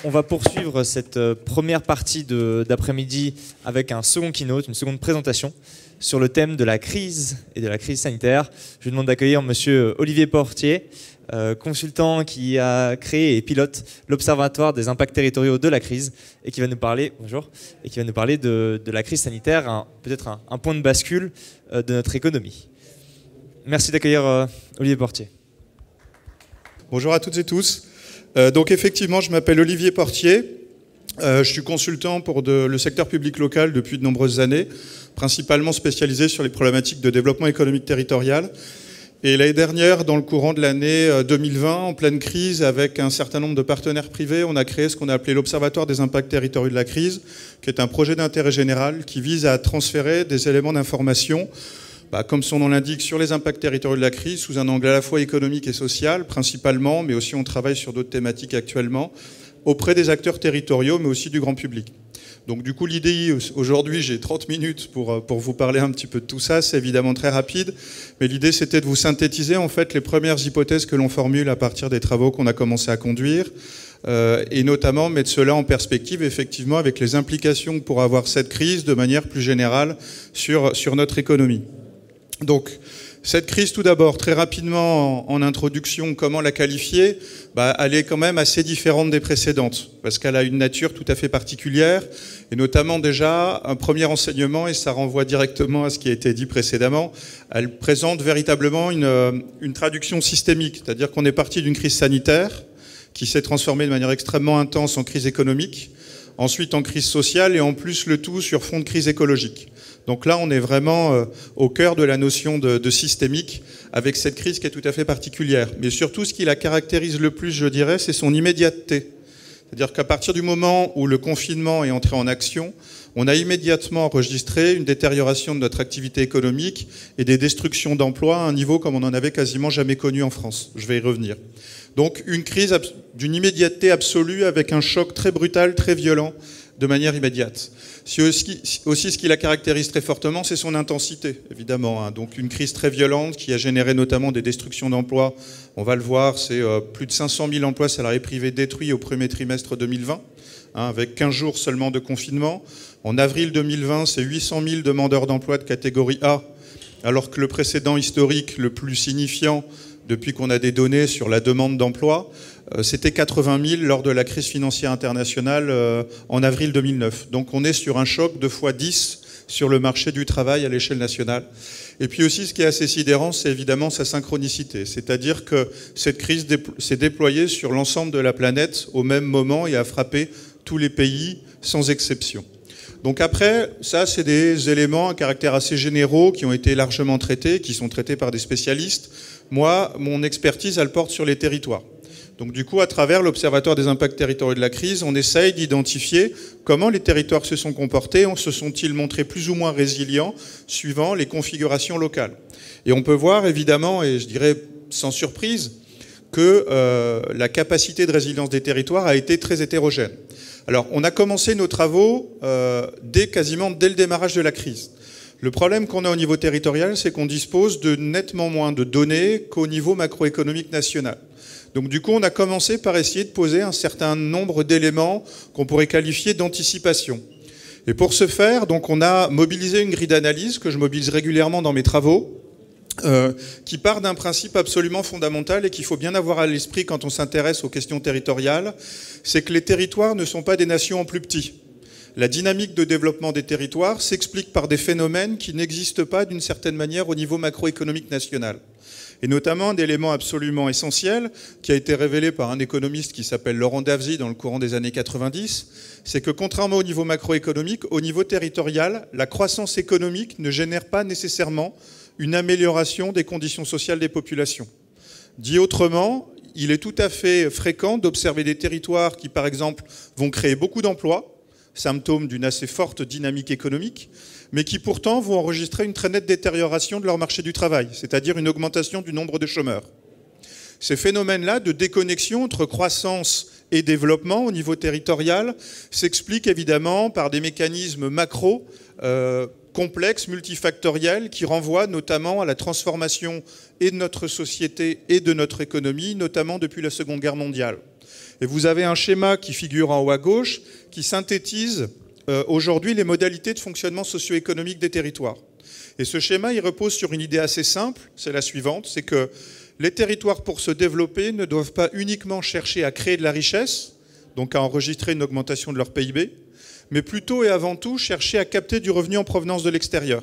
On va poursuivre cette première partie d'après-midi avec un second keynote, une seconde présentation sur le thème de la crise et de la crise sanitaire. Je vous demande d'accueillir monsieur Olivier Portier, consultant qui a créé et pilote l'Observatoire des impacts territoriaux de la crise et qui va nous parler, bonjour, et qui va nous parler de la crise sanitaire, peut-être un point de bascule de notre économie. Merci d'accueillir Olivier Portier. Bonjour à toutes et tous. Donc effectivement, je m'appelle Olivier Portier. Je suis consultant pour le secteur public local depuis de nombreuses années, principalement spécialisé sur les problématiques de développement économique territorial. Et l'année dernière, dans le courant de l'année 2020, en pleine crise, avec un certain nombre de partenaires privés, on a créé ce qu'on a appelé l'Observatoire des impacts territoriaux de la crise, qui est un projet d'intérêt général qui vise à transférer des éléments d'information, comme son nom l'indique, sur les impacts territoriaux de la crise, sous un angle à la fois économique et social, principalement, mais aussi on travaille sur d'autres thématiques actuellement, auprès des acteurs territoriaux, mais aussi du grand public. Donc du coup, l'idée, aujourd'hui, j'ai 30 minutes pour vous parler un petit peu de tout ça, c'est évidemment très rapide, mais l'idée, c'était de vous synthétiser, en fait, les premières hypothèses que l'on formule à partir des travaux qu'on a commencé à conduire, et notamment mettre cela en perspective, effectivement, avec les implications que pourra avoir cette crise, de manière plus générale, sur notre économie. Donc, cette crise, tout d'abord, très rapidement, en introduction, comment la qualifier ? Elle est quand même assez différente des précédentes, parce qu'elle a une nature tout à fait particulière, et notamment déjà, un premier enseignement, et ça renvoie directement à ce qui a été dit précédemment, elle présente véritablement une traduction systémique, c'est-à-dire qu'on est parti d'une crise sanitaire, qui s'est transformée de manière extrêmement intense en crise économique, ensuite en crise sociale, et en plus le tout sur fond de crise écologique. Donc là, on est vraiment au cœur de la notion de systémique avec cette crise qui est tout à fait particulière. Mais surtout, ce qui la caractérise le plus, je dirais, c'est son immédiateté. C'est-à-dire qu'à partir du moment où le confinement est entré en action, on a immédiatement enregistré une détérioration de notre activité économique et des destructions d'emplois à un niveau comme on n'en avait quasiment jamais connu en France. Je vais y revenir. Donc une crise d'une immédiateté absolue avec un choc très brutal, très violent, de manière immédiate. Aussi, ce qui la caractérise très fortement, c'est son intensité, évidemment. Donc une crise très violente qui a généré notamment des destructions d'emplois. On va le voir, c'est plus de 500 000 emplois salariés privés détruits au premier trimestre 2020, avec 15 jours seulement de confinement. En avril 2020, c'est 800 000 demandeurs d'emploi de catégorie A, alors que le précédent historique le plus signifiant, depuis qu'on a des données sur la demande d'emploi, c'était 80 000 lors de la crise financière internationale en avril 2009. Donc on est sur un choc de x10 sur le marché du travail à l'échelle nationale. Et puis aussi, ce qui est assez sidérant, c'est évidemment sa synchronicité. C'est-à-dire que cette crise s'est déployée sur l'ensemble de la planète au même moment et a frappé tous les pays sans exception. Donc après, ça, c'est des éléments à caractère assez généraux qui ont été largement traités, qui sont traités par des spécialistes. Moi, mon expertise, elle porte sur les territoires. Donc du coup, à travers l'Observatoire des impacts territoriaux de la crise, on essaye d'identifier comment les territoires se sont comportés, se sont-ils montrés plus ou moins résilients suivant les configurations locales. Et on peut voir évidemment, et je dirais sans surprise, que la capacité de résilience des territoires a été très hétérogène. Alors, on a commencé nos travaux quasiment dès le démarrage de la crise. Le problème qu'on a au niveau territorial, c'est qu'on dispose de nettement moins de données qu'au niveau macroéconomique national. Donc du coup, on a commencé par essayer de poser un certain nombre d'éléments qu'on pourrait qualifier d'anticipation. Et pour ce faire, donc, on a mobilisé une grille d'analyse que je mobilise régulièrement dans mes travaux, qui part d'un principe absolument fondamental et qu'il faut bien avoir à l'esprit quand on s'intéresse aux questions territoriales, c'est que les territoires ne sont pas des nations en plus petits. La dynamique de développement des territoires s'explique par des phénomènes qui n'existent pas d'une certaine manière au niveau macroéconomique national. Et notamment un élément absolument essentiel qui a été révélé par un économiste qui s'appelle Laurent Davzy dans le courant des années 90, c'est que contrairement au niveau macroéconomique, au niveau territorial, la croissance économique ne génère pas nécessairement une amélioration des conditions sociales des populations. Dit autrement, il est tout à fait fréquent d'observer des territoires qui, par exemple, vont créer beaucoup d'emplois, symptôme d'une assez forte dynamique économique, mais qui pourtant vont enregistrer une très nette détérioration de leur marché du travail, c'est-à-dire une augmentation du nombre de chômeurs. Ces phénomènes-là de déconnexion entre croissance et développement au niveau territorial s'expliquent évidemment par des mécanismes macro complexes, multifactoriels, qui renvoient notamment à la transformation et de notre société et de notre économie, notamment depuis la Seconde Guerre mondiale. Et vous avez un schéma qui figure en haut à gauche qui synthétise aujourd'hui les modalités de fonctionnement socio-économique des territoires. Et ce schéma, il repose sur une idée assez simple, c'est la suivante, c'est que les territoires, pour se développer, ne doivent pas uniquement chercher à créer de la richesse, donc à enregistrer une augmentation de leur PIB, mais plutôt et avant tout chercher à capter du revenu en provenance de l'extérieur.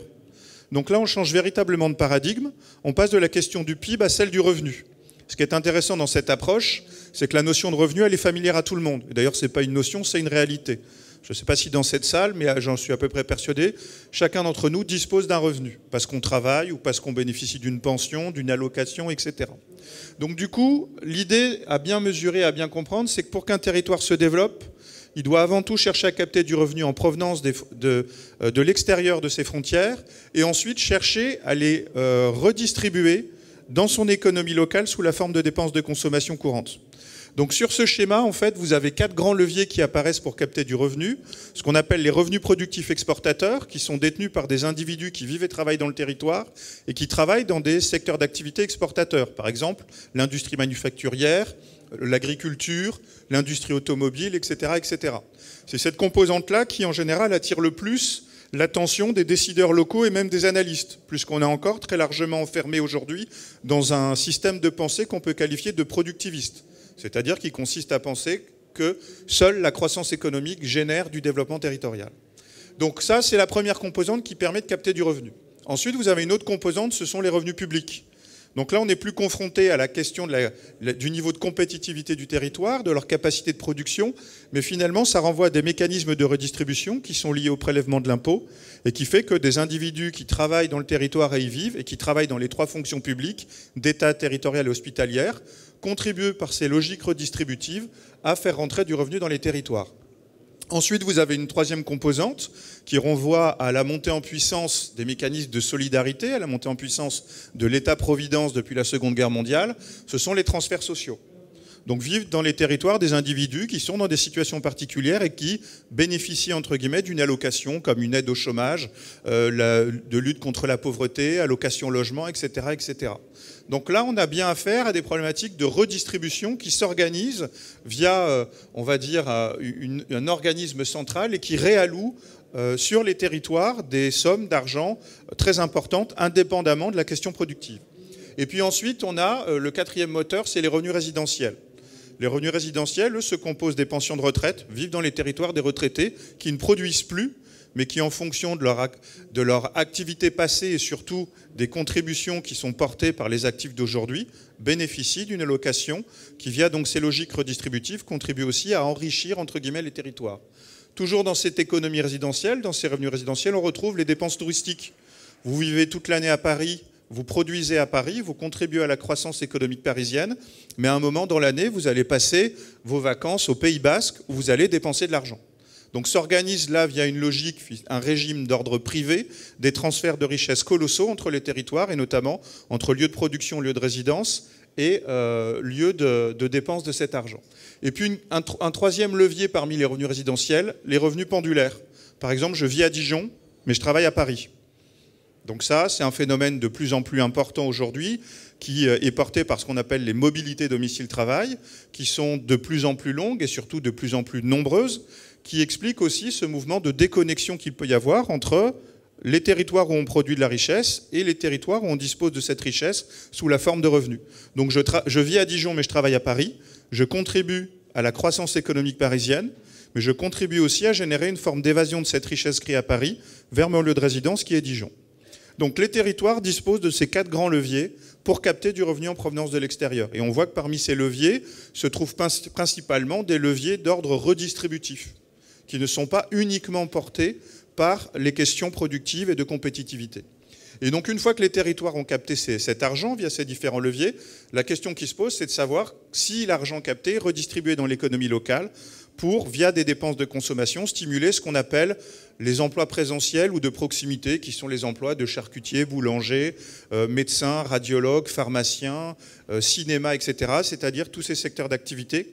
Donc là, on change véritablement de paradigme, on passe de la question du PIB à celle du revenu. Ce qui est intéressant dans cette approche, c'est que la notion de revenu, elle est familière à tout le monde. Et d'ailleurs, ce n'est pas une notion, c'est une réalité. Je ne sais pas si dans cette salle, mais j'en suis à peu près persuadé, chacun d'entre nous dispose d'un revenu, parce qu'on travaille ou parce qu'on bénéficie d'une pension, d'une allocation, etc. Donc du coup, l'idée à bien mesurer, à bien comprendre, c'est que pour qu'un territoire se développe, il doit avant tout chercher à capter du revenu en provenance de l'extérieur de ses frontières, et ensuite chercher à les redistribuer dans son économie locale sous la forme de dépenses de consommation courante. Donc sur ce schéma, en fait, vous avez 4 grands leviers qui apparaissent pour capter du revenu. Ce qu'on appelle les revenus productifs exportateurs, qui sont détenus par des individus qui vivent et travaillent dans le territoire et qui travaillent dans des secteurs d'activité exportateurs. Par exemple, l'industrie manufacturière, l'agriculture, l'industrie automobile, etc., etc. C'est cette composante-là qui, en général, attire le plus l'attention des décideurs locaux et même des analystes, puisqu'on est encore très largement enfermé aujourd'hui dans un système de pensée qu'on peut qualifier de productiviste. C'est-à-dire qui consiste à penser que seule la croissance économique génère du développement territorial. Donc ça, c'est la première composante qui permet de capter du revenu. Ensuite, vous avez une autre composante, ce sont les revenus publics. Donc là, on n'est plus confronté à la question du niveau de compétitivité du territoire, de leur capacité de production, mais finalement, ça renvoie à des mécanismes de redistribution qui sont liés au prélèvement de l'impôt et qui fait que des individus qui travaillent dans le territoire et y vivent et qui travaillent dans les 3 fonctions publiques, d'État, territoriale et hospitalière, contribuent par ces logiques redistributives à faire rentrer du revenu dans les territoires. Ensuite, vous avez une troisième composante qui renvoie à la montée en puissance des mécanismes de solidarité, à la montée en puissance de l'État-providence depuis la Seconde Guerre mondiale. Ce sont les transferts sociaux. Donc vivent dans les territoires des individus qui sont dans des situations particulières et qui bénéficient, entre guillemets, d'une allocation comme une aide au chômage, de lutte contre la pauvreté, allocation logement, etc., etc. Donc là, on a bien affaire à des problématiques de redistribution qui s'organisent via, on va dire, un organisme central et qui réalloue sur les territoires des sommes d'argent très importantes, indépendamment de la question productive. Et puis ensuite, on a le 4e moteur, c'est les revenus résidentiels. Les revenus résidentiels, eux, se composent des pensions de retraite, vivent dans les territoires des retraités qui ne produisent plus, mais qui, en fonction de leur activité passée et surtout des contributions qui sont portées par les actifs d'aujourd'hui, bénéficient d'une allocation qui, via donc ces logiques redistributives, contribue aussi à enrichir, entre guillemets, les territoires. Toujours dans cette économie résidentielle, dans ces revenus résidentiels, on retrouve les dépenses touristiques. Vous vivez toute l'année à Paris, vous produisez à Paris, vous contribuez à la croissance économique parisienne, mais à un moment dans l'année, vous allez passer vos vacances au Pays Basque où vous allez dépenser de l'argent. Donc s'organise là, via une logique, un régime d'ordre privé, des transferts de richesses colossaux entre les territoires, et notamment entre lieux de production, lieux de résidence et lieux de dépenses de cet argent. Et puis un troisième levier parmi les revenus résidentiels, les revenus pendulaires. Par exemple, je vis à Dijon, mais je travaille à Paris. Donc ça, c'est un phénomène de plus en plus important aujourd'hui qui est porté par ce qu'on appelle les mobilités domicile-travail, qui sont de plus en plus longues et surtout de plus en plus nombreuses, qui explique aussi ce mouvement de déconnexion qu'il peut y avoir entre les territoires où on produit de la richesse et les territoires où on dispose de cette richesse sous la forme de revenus. Donc je vis à Dijon, mais je travaille à Paris. Je contribue à la croissance économique parisienne, mais je contribue aussi à générer une forme d'évasion de cette richesse créée à Paris vers mon lieu de résidence qui est Dijon. Donc les territoires disposent de ces 4 grands leviers pour capter du revenu en provenance de l'extérieur. Et on voit que parmi ces leviers se trouvent principalement des leviers d'ordre redistributif, qui ne sont pas uniquement portés par les questions productives et de compétitivité. Et donc une fois que les territoires ont capté cet argent via ces différents leviers, la question qui se pose, c'est de savoir si l'argent capté est redistribué dans l'économie locale pour, via des dépenses de consommation, stimuler ce qu'on appelle les emplois présentiels ou de proximité, qui sont les emplois de charcutiers, boulangers, médecins, radiologues, pharmaciens, cinéma, etc., c'est-à-dire tous ces secteurs d'activité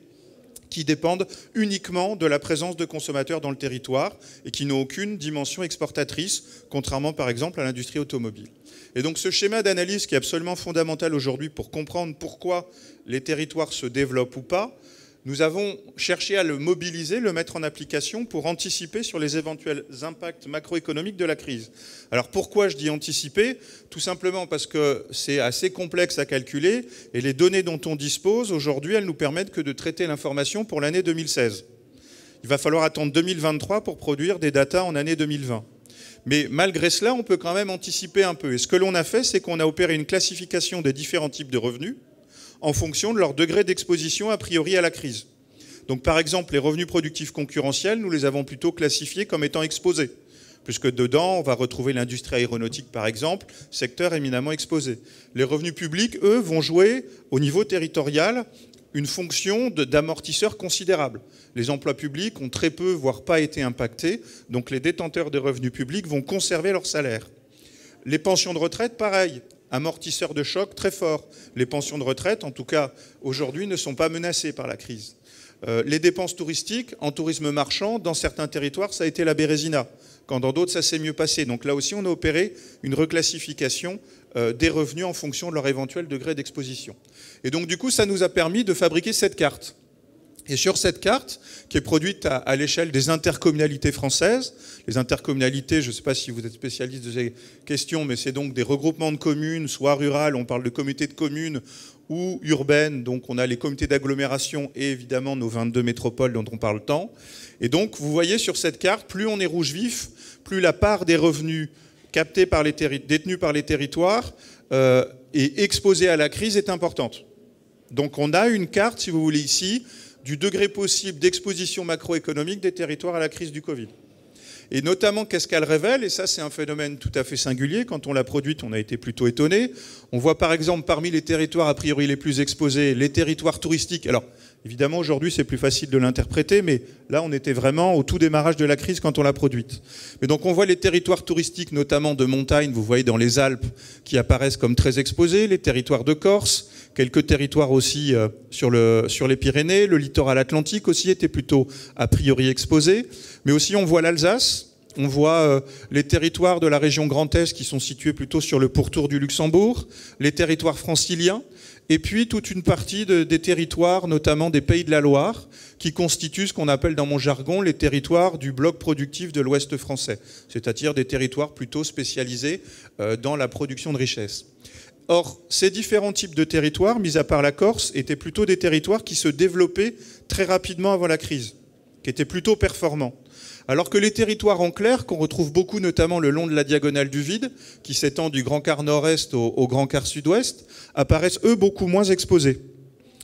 qui dépendent uniquement de la présence de consommateurs dans le territoire et qui n'ont aucune dimension exportatrice, contrairement par exemple à l'industrie automobile. Et donc ce schéma d'analyse qui est absolument fondamental aujourd'hui pour comprendre pourquoi les territoires se développent ou pas, nous avons cherché à le mobiliser, le mettre en application pour anticiper sur les éventuels impacts macroéconomiques de la crise. Alors pourquoi je dis anticiper? Tout simplement parce que c'est assez complexe à calculer et les données dont on dispose aujourd'hui, elles nous permettent que de traiter l'information pour l'année 2016. Il va falloir attendre 2023 pour produire des datas en année 2020. Mais malgré cela, on peut quand même anticiper un peu. Et ce que l'on a fait, c'est qu'on a opéré une classification des différents types de revenus en fonction de leur degré d'exposition a priori à la crise. Donc par exemple, les revenus productifs concurrentiels, nous les avons plutôt classifiés comme étant exposés, puisque dedans, on va retrouver l'industrie aéronautique par exemple, secteur éminemment exposé. Les revenus publics, eux, vont jouer au niveau territorial une fonction d'amortisseur considérable. Les emplois publics ont très peu, voire pas été impactés, donc les détenteurs de revenus publics vont conserver leur salaire. Les pensions de retraite, pareil. Amortisseur de choc très fort. Les pensions de retraite, en tout cas aujourd'hui, ne sont pas menacées par la crise. Les dépenses touristiques, en tourisme marchand, dans certains territoires, ça a été la Bérésina, quand dans d'autres, ça s'est mieux passé. Donc là aussi, on a opéré une reclassification des revenus en fonction de leur éventuel degré d'exposition. Et donc du coup, ça nous a permis de fabriquer cette carte. Et sur cette carte, qui est produite à l'échelle des intercommunalités françaises, les intercommunalités, je ne sais pas si vous êtes spécialiste de ces questions, mais c'est donc des regroupements de communes, soit rurales, on parle de comités de communes, ou urbaines, donc on a les comités d'agglomération et évidemment nos 22 métropoles dont on parle tant. Et donc vous voyez sur cette carte, plus on est rouge vif, plus la part des revenus captés par détenus par les territoires et exposés à la crise est importante. Donc on a une carte, si vous voulez, ici, du degré possible d'exposition macroéconomique des territoires à la crise du Covid. Et notamment, qu'est-ce qu'elle révèle? Et ça, c'est un phénomène tout à fait singulier. Quand on l'a produite, on a été plutôt étonné. On voit par exemple, parmi les territoires a priori les plus exposés, les territoires touristiques. Alors, évidemment, aujourd'hui, c'est plus facile de l'interpréter, mais là, on était vraiment au tout démarrage de la crise quand on l'a produite. Mais donc, on voit les territoires touristiques, notamment de montagne, vous voyez dans les Alpes, qui apparaissent comme très exposés, les territoires de Corse, quelques territoires aussi sur les Pyrénées, le littoral atlantique aussi était plutôt a priori exposé, mais aussi on voit l'Alsace, on voit les territoires de la région Grand Est qui sont situés plutôt sur le pourtour du Luxembourg, les territoires franciliens, et puis toute une partie des territoires, notamment des Pays de la Loire, qui constituent ce qu'on appelle dans mon jargon les territoires du bloc productif de l'Ouest français, c'est-à-dire des territoires plutôt spécialisés dans la production de richesses. Or, ces différents types de territoires, mis à part la Corse, étaient plutôt des territoires qui se développaient très rapidement avant la crise, qui étaient plutôt performants. Alors que les territoires en clair, qu'on retrouve beaucoup notamment le long de la diagonale du vide, qui s'étend du Grand Quart Nord-Est au Grand Quart Sud-Ouest, apparaissent eux beaucoup moins exposés.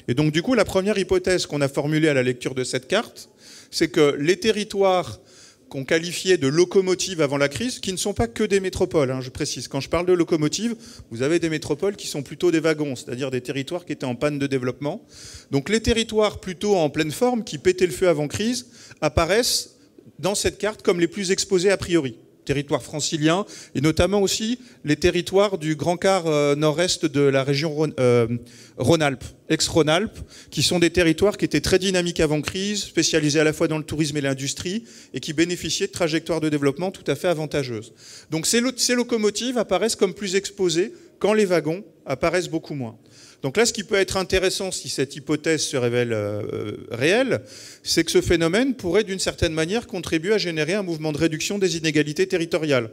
Et donc du coup, la première hypothèse qu'on a formulée à la lecture de cette carte, c'est que les territoires qu'on qualifiait de locomotives avant la crise, qui ne sont pas que des métropoles, hein, je précise. Quand je parle de locomotives, vous avez des métropoles qui sont plutôt des wagons, c'est-à-dire des territoires qui étaient en panne de développement. Donc les territoires plutôt en pleine forme, qui pétaient le feu avant crise, apparaissent dans cette carte comme les plus exposés a priori. Territoires franciliens, et notamment aussi les territoires du Grand Quart nord-est de la région Rhône-Alpes, ex-Rhône-Alpes, qui sont des territoires qui étaient très dynamiques avant crise, spécialisés à la fois dans le tourisme et l'industrie, et qui bénéficiaient de trajectoires de développement tout à fait avantageuses. Donc ces locomotives apparaissent comme plus exposées quand les wagons apparaissent beaucoup moins. Donc là, ce qui peut être intéressant si cette hypothèse se révèle réelle, c'est que ce phénomène pourrait d'une certaine manière contribuer à générer un mouvement de réduction des inégalités territoriales.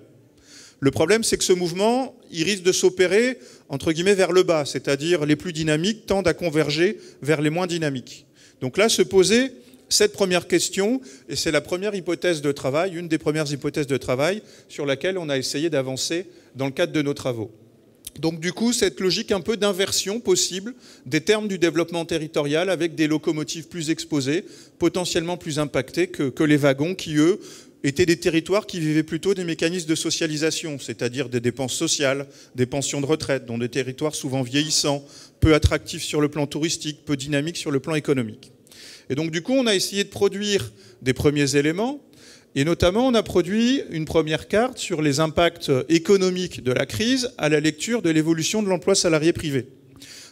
Le problème, c'est que ce mouvement, il risque de s'opérer, entre guillemets, vers le bas, c'est-à-dire les plus dynamiques tendent à converger vers les moins dynamiques. Donc là, se poser cette première question, et c'est la première hypothèse de travail, une des premières hypothèses de travail sur laquelle on a essayé d'avancer dans le cadre de nos travaux. Donc du coup, cette logique un peu d'inversion possible des termes du développement territorial avec des locomotives plus exposées, potentiellement plus impactées que les wagons qui, eux, étaient des territoires qui vivaient plutôt des mécanismes de socialisation, c'est-à-dire des dépenses sociales, des pensions de retraite, dans des territoires souvent vieillissants, peu attractifs sur le plan touristique, peu dynamiques sur le plan économique. Et donc du coup, on a essayé de produire des premiers éléments. Et notamment, on a produit une première carte sur les impacts économiques de la crise à la lecture de l'évolution de l'emploi salarié privé.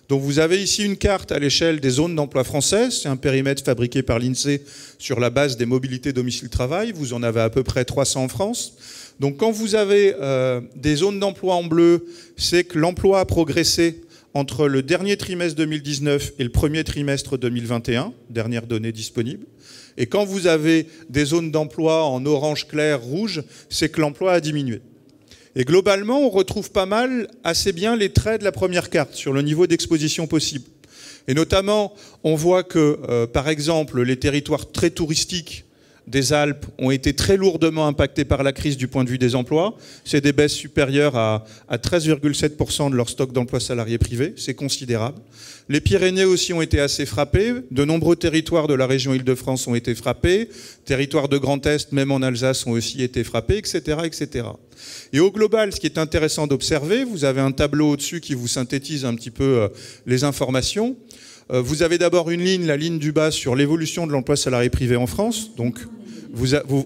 Donc vous avez ici une carte à l'échelle des zones d'emploi françaises. C'est un périmètre fabriqué par l'INSEE sur la base des mobilités domicile-travail. Vous en avez à peu près 300 en France. Donc quand vous avez des zones d'emploi en bleu, c'est que l'emploi a progressé entre le dernier trimestre 2019 et le premier trimestre 2021, dernière donnée disponible. Et quand vous avez des zones d'emploi en orange clair, rouge, c'est que l'emploi a diminué. Et globalement, on retrouve pas mal, assez bien les traits de la première carte sur le niveau d'exposition possible. Et notamment, on voit que, par exemple, les territoires très touristiques des Alpes ont été très lourdement impactés par la crise du point de vue des emplois. C'est des baisses supérieures à 13,7% de leur stock d'emplois salariés privés. C'est considérable. Les Pyrénées aussi ont été assez frappés. De nombreux territoires de la région Île-de-France ont été frappés. Territoires de Grand Est, même en Alsace, ont aussi été frappés, etc., etc. Et au global, ce qui est intéressant d'observer, vous avez un tableau au-dessus qui vous synthétise un petit peu les informations. Vous avez d'abord une ligne, la ligne du bas, sur l'évolution de l'emploi salarié privé en France. Donc,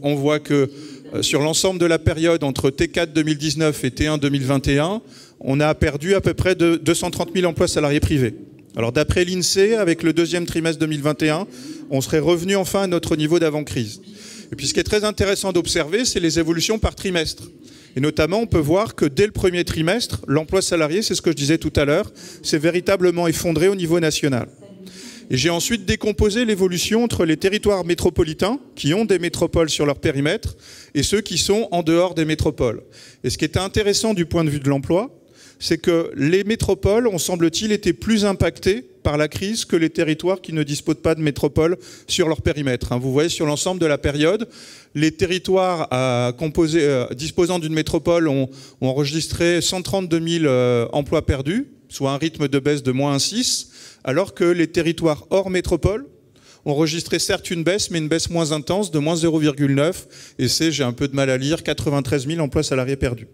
on voit que sur l'ensemble de la période entre T4 2019 et T1 2021, on a perdu à peu près de 230 000 emplois salariés privés. Alors d'après l'INSEE, avec le deuxième trimestre 2021, on serait revenu enfin à notre niveau d'avant-crise. Et puis ce qui est très intéressant d'observer, c'est les évolutions par trimestre. Et notamment, on peut voir que dès le premier trimestre, l'emploi salarié, c'est ce que je disais tout à l'heure, s'est véritablement effondré au niveau national. Et j'ai ensuite décomposé l'évolution entre les territoires métropolitains, qui ont des métropoles sur leur périmètre, et ceux qui sont en dehors des métropoles. Et ce qui est intéressant du point de vue de l'emploi, c'est que les métropoles ont, semble-t-il, été plus impactées par la crise que les territoires qui ne disposent pas de métropole sur leur périmètre. Vous voyez, sur l'ensemble de la période, les territoires disposant d'une métropole ont enregistré 132 000 emplois perdus, soit un rythme de baisse de moins 1,6, alors que les territoires hors métropole ont enregistré certes une baisse, mais une baisse moins intense de moins 0,9, et c'est, j'ai un peu de mal à lire, 93 000 emplois salariés perdus.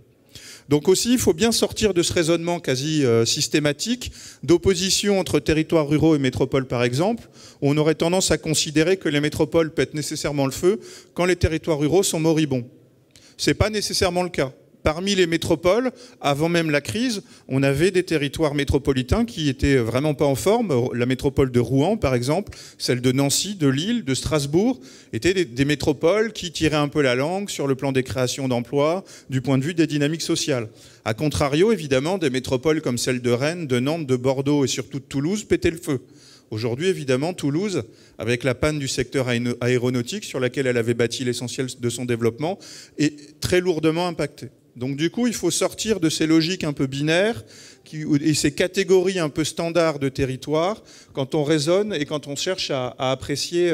Donc aussi, il faut bien sortir de ce raisonnement quasi systématique d'opposition entre territoires ruraux et métropoles, par exemple, où on aurait tendance à considérer que les métropoles pètent nécessairement le feu quand les territoires ruraux sont moribonds. Ce n'est pas nécessairement le cas. Parmi les métropoles, avant même la crise, on avait des territoires métropolitains qui étaient vraiment pas en forme. La métropole de Rouen, par exemple, celle de Nancy, de Lille, de Strasbourg, étaient des métropoles qui tiraient un peu la langue sur le plan des créations d'emplois, du point de vue des dynamiques sociales. A contrario, évidemment, des métropoles comme celle de Rennes, de Nantes, de Bordeaux et surtout de Toulouse pétaient le feu. Aujourd'hui, évidemment, Toulouse, avec la panne du secteur aéronautique sur laquelle elle avait bâti l'essentiel de son développement, est très lourdement impactée. Donc du coup, il faut sortir de ces logiques un peu binaires et ces catégories un peu standards de territoire quand on raisonne et quand on cherche à apprécier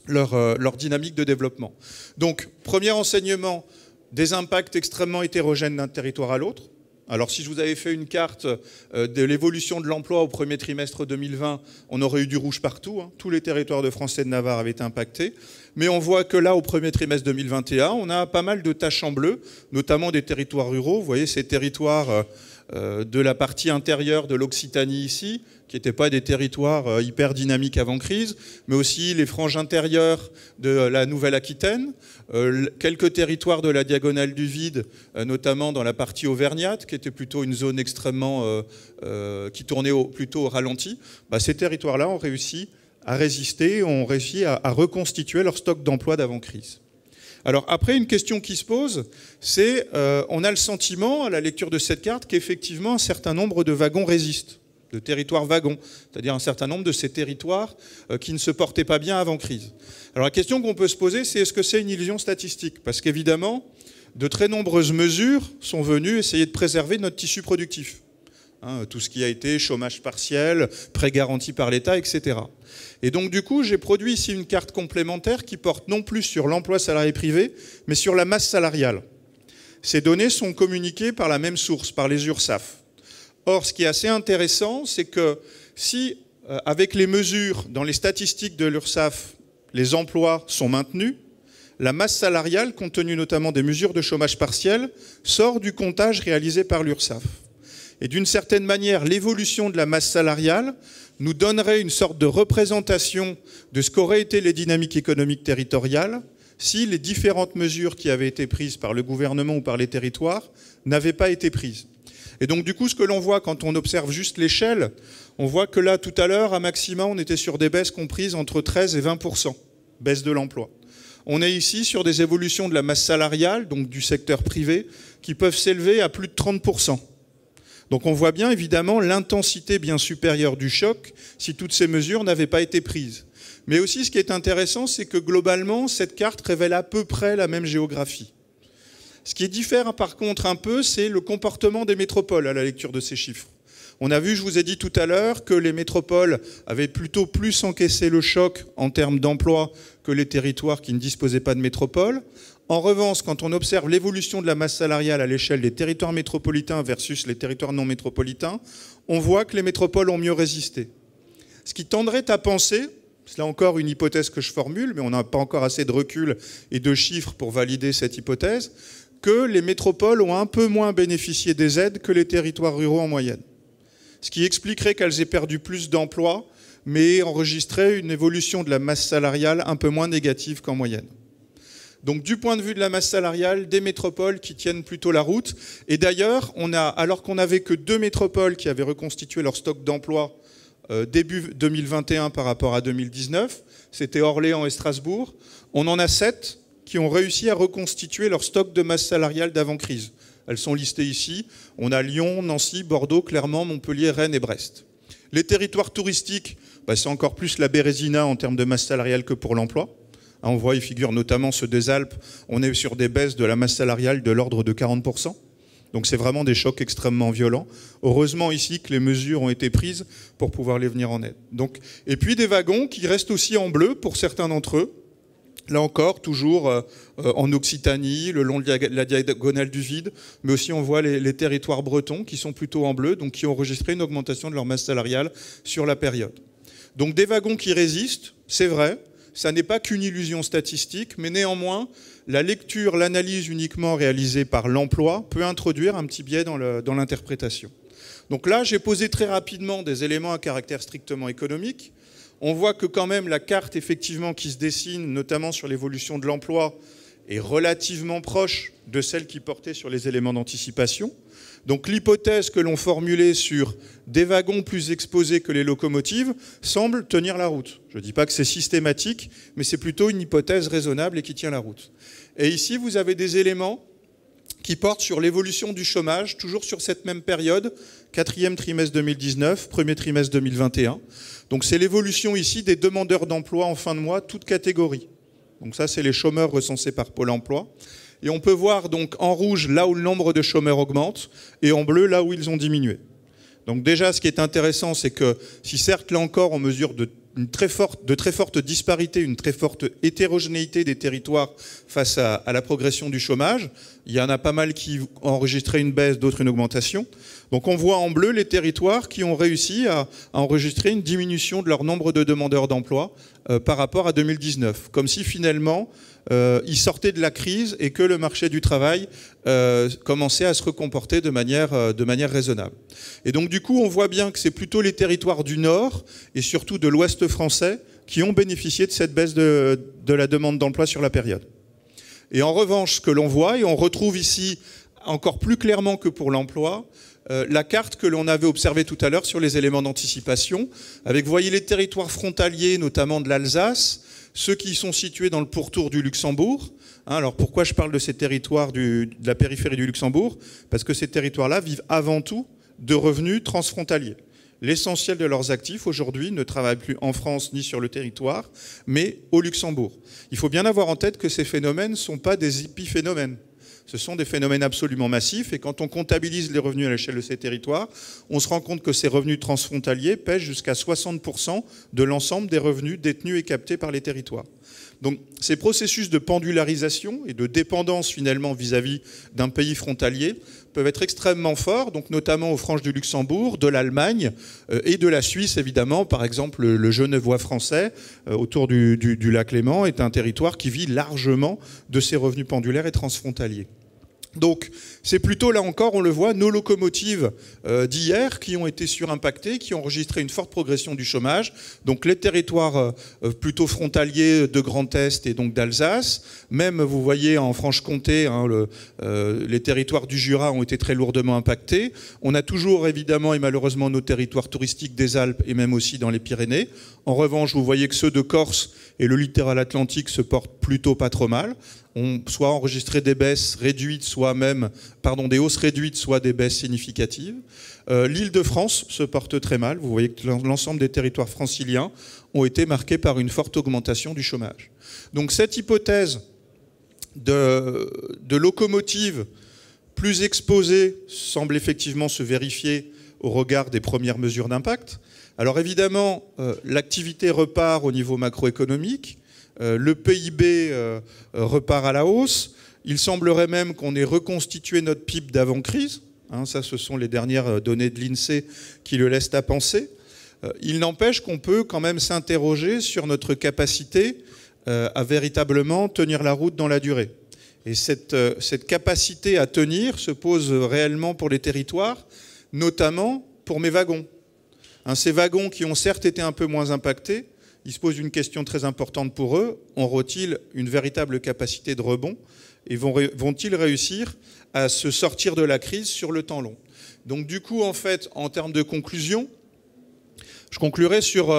leur dynamique de développement. Donc, premier enseignement, des impacts extrêmement hétérogènes d'un territoire à l'autre. Alors si je vous avais fait une carte de l'évolution de l'emploi au premier trimestre 2020, on aurait eu du rouge partout. Tous les territoires de France et de Navarre avaient été impactés. Mais on voit que là, au premier trimestre 2021, on a pas mal de taches en bleu, notamment des territoires ruraux. Vous voyez ces territoires de la partie intérieure de l'Occitanie ici, qui n'étaient pas des territoires hyper dynamiques avant crise, mais aussi les franges intérieures de la Nouvelle-Aquitaine, quelques territoires de la diagonale du vide, notamment dans la partie auvergnate, qui était plutôt une zone extrêmement qui tournait plutôt au ralenti. Ces territoires-là ont réussi à résister, ont réussi à reconstituer leur stock d'emploi d'avant-crise. Alors après, une question qui se pose, c'est on a le sentiment, à la lecture de cette carte, qu'effectivement un certain nombre de wagons résistent, de territoires wagons, c'est-à-dire un certain nombre de ces territoires qui ne se portaient pas bien avant crise. Alors la question qu'on peut se poser, c'est est-ce que c'est une illusion statistique? Parce qu'évidemment, de très nombreuses mesures sont venues essayer de préserver notre tissu productif. Tout ce qui a été chômage partiel, prêts garantis par l'État, etc. Et donc du coup, j'ai produit ici une carte complémentaire qui porte non plus sur l'emploi salarié privé, mais sur la masse salariale. Ces données sont communiquées par la même source, par les URSSAF. Or, ce qui est assez intéressant, c'est que si, avec les mesures dans les statistiques de l'URSSAF, les emplois sont maintenus, la masse salariale, compte tenu notamment des mesures de chômage partiel, sort du comptage réalisé par l'URSSAF. Et d'une certaine manière, l'évolution de la masse salariale nous donnerait une sorte de représentation de ce qu'auraient été les dynamiques économiques territoriales si les différentes mesures qui avaient été prises par le gouvernement ou par les territoires n'avaient pas été prises. Et donc du coup, ce que l'on voit quand on observe juste l'échelle, on voit que là, tout à l'heure, à Maxima, on était sur des baisses comprises entre 13 et 20%, baisse de l'emploi. On est ici sur des évolutions de la masse salariale, donc du secteur privé, qui peuvent s'élever à plus de 30%. Donc on voit bien évidemment l'intensité bien supérieure du choc si toutes ces mesures n'avaient pas été prises. Mais aussi ce qui est intéressant, c'est que globalement, cette carte révèle à peu près la même géographie. Ce qui diffère par contre un peu, c'est le comportement des métropoles à la lecture de ces chiffres. On a vu, je vous ai dit tout à l'heure, que les métropoles avaient plutôt plus encaissé le choc en termes d'emploi que les territoires qui ne disposaient pas de métropole. En revanche, quand on observe l'évolution de la masse salariale à l'échelle des territoires métropolitains versus les territoires non métropolitains, on voit que les métropoles ont mieux résisté. Ce qui tendrait à penser, c'est là encore une hypothèse que je formule, mais on n'a pas encore assez de recul et de chiffres pour valider cette hypothèse, que les métropoles ont un peu moins bénéficié des aides que les territoires ruraux en moyenne. Ce qui expliquerait qu'elles aient perdu plus d'emplois, mais enregistré une évolution de la masse salariale un peu moins négative qu'en moyenne. Donc du point de vue de la masse salariale, des métropoles qui tiennent plutôt la route. Et d'ailleurs, alors qu'on n'avait que 2 métropoles qui avaient reconstitué leur stock d'emploi début 2021 par rapport à 2019, c'était Orléans et Strasbourg, on en a 7 qui ont réussi à reconstituer leur stock de masse salariale d'avant-crise. Elles sont listées ici. On a Lyon, Nancy, Bordeaux, Clermont, Montpellier, Rennes et Brest. Les territoires touristiques, c'est encore plus la Bérésina en termes de masse salariale que pour l'emploi. On voit, il figure notamment ceux des Alpes. On est sur des baisses de la masse salariale de l'ordre de 40%. Donc c'est vraiment des chocs extrêmement violents. Heureusement ici que les mesures ont été prises pour pouvoir les venir en aide. Et puis des wagons qui restent aussi en bleu pour certains d'entre eux. Là encore, toujours en Occitanie, le long de la diagonale du vide, mais aussi on voit les territoires bretons qui sont plutôt en bleu, donc qui ont enregistré une augmentation de leur masse salariale sur la période. Donc des wagons qui résistent, c'est vrai, ça n'est pas qu'une illusion statistique, mais néanmoins, la lecture, l'analyse uniquement réalisée par l'emploi peut introduire un petit biais dans l'interprétation. Donc là, j'ai posé très rapidement des éléments à caractère strictement économique. On voit que quand même la carte effectivement qui se dessine, notamment sur l'évolution de l'emploi, est relativement proche de celle qui portait sur les éléments d'anticipation. Donc l'hypothèse que l'on formulait sur des wagons plus exposés que les locomotives semble tenir la route. Je ne dis pas que c'est systématique, mais c'est plutôt une hypothèse raisonnable et qui tient la route. Et ici, vous avez des éléments qui portent sur l'évolution du chômage, toujours sur cette même période, 4e trimestre 2019, 1er trimestre 2021. Donc c'est l'évolution ici des demandeurs d'emploi en fin de mois, toutes catégories. Donc ça, c'est les chômeurs recensés par Pôle emploi. Et on peut voir donc en rouge là où le nombre de chômeurs augmente et en bleu là où ils ont diminué. Donc déjà, ce qui est intéressant, c'est que si certes, là encore, on mesure de très forte disparité, une très forte hétérogénéité des territoires face à la progression du chômage, il y en a pas mal qui ont enregistré une baisse, d'autres une augmentation. Donc on voit en bleu les territoires qui ont réussi à enregistrer une diminution de leur nombre de demandeurs d'emploi par rapport à 2019. Comme si finalement, ils sortaient de la crise et que le marché du travail commençait à se recomporter de manière raisonnable. Et donc du coup, on voit bien que c'est plutôt les territoires du Nord et surtout de l'Ouest français qui ont bénéficié de cette baisse de la demande d'emploi sur la période. Et en revanche, ce que l'on voit, et on retrouve ici encore plus clairement que pour l'emploi, la carte que l'on avait observée tout à l'heure sur les éléments d'anticipation, avec, vous voyez, les territoires frontaliers, notamment de l'Alsace, ceux qui sont situés dans le pourtour du Luxembourg. Alors pourquoi je parle de ces territoires de la périphérie du Luxembourg? Parce que ces territoires-là vivent avant tout de revenus transfrontaliers. L'essentiel de leurs actifs aujourd'hui ne travaillent plus en France ni sur le territoire, mais au Luxembourg. Il faut bien avoir en tête que ces phénomènes ne sont pas des épiphénomènes. Ce sont des phénomènes absolument massifs et quand on comptabilise les revenus à l'échelle de ces territoires, on se rend compte que ces revenus transfrontaliers pèsent jusqu'à 60% de l'ensemble des revenus détenus et captés par les territoires. Donc ces processus de pendularisation et de dépendance finalement vis-à-vis d'un pays frontalier peuvent être extrêmement forts, donc notamment aux franges du Luxembourg, de l'Allemagne et de la Suisse évidemment. Par exemple, le Genevois français autour du lac Léman est un territoire qui vit largement de ses revenus pendulaires et transfrontaliers. Donc c'est plutôt, là encore, on le voit, nos locomotives d'hier qui ont été surimpactées, qui ont enregistré une forte progression du chômage. Donc les territoires plutôt frontaliers de Grand Est et donc d'Alsace. Même, vous voyez, en Franche-Comté, les territoires du Jura ont été très lourdement impactés. On a toujours, évidemment, et malheureusement, nos territoires touristiques des Alpes et même aussi dans les Pyrénées. En revanche, vous voyez que ceux de Corse et le littoral atlantique se portent plutôt pas trop mal. ont soit enregistré des baisses réduites, soit même, des hausses réduites, soit des baisses significatives. L'Île-de-France se porte très mal. Vous voyez que l'ensemble des territoires franciliens ont été marqués par une forte augmentation du chômage. Donc cette hypothèse de locomotive plus exposée semble effectivement se vérifier au regard des premières mesures d'impact. Alors évidemment, l'activité repart au niveau macroéconomique, le PIB repart à la hausse. Il semblerait même qu'on ait reconstitué notre PIB d'avant-crise. Ça, ce sont les dernières données de l'INSEE qui le laissent à penser. Il n'empêche qu'on peut quand même s'interroger sur notre capacité à véritablement tenir la route dans la durée. Et cette capacité à tenir se pose réellement pour les territoires, notamment pour mes wagons. Ces wagons qui ont certes été un peu moins impactés, ils se posent une question très importante pour eux. Auront-ils une véritable capacité de rebond et vont-ils réussir à se sortir de la crise sur le temps long? Donc du coup, en fait, en termes de conclusion, je conclurai sur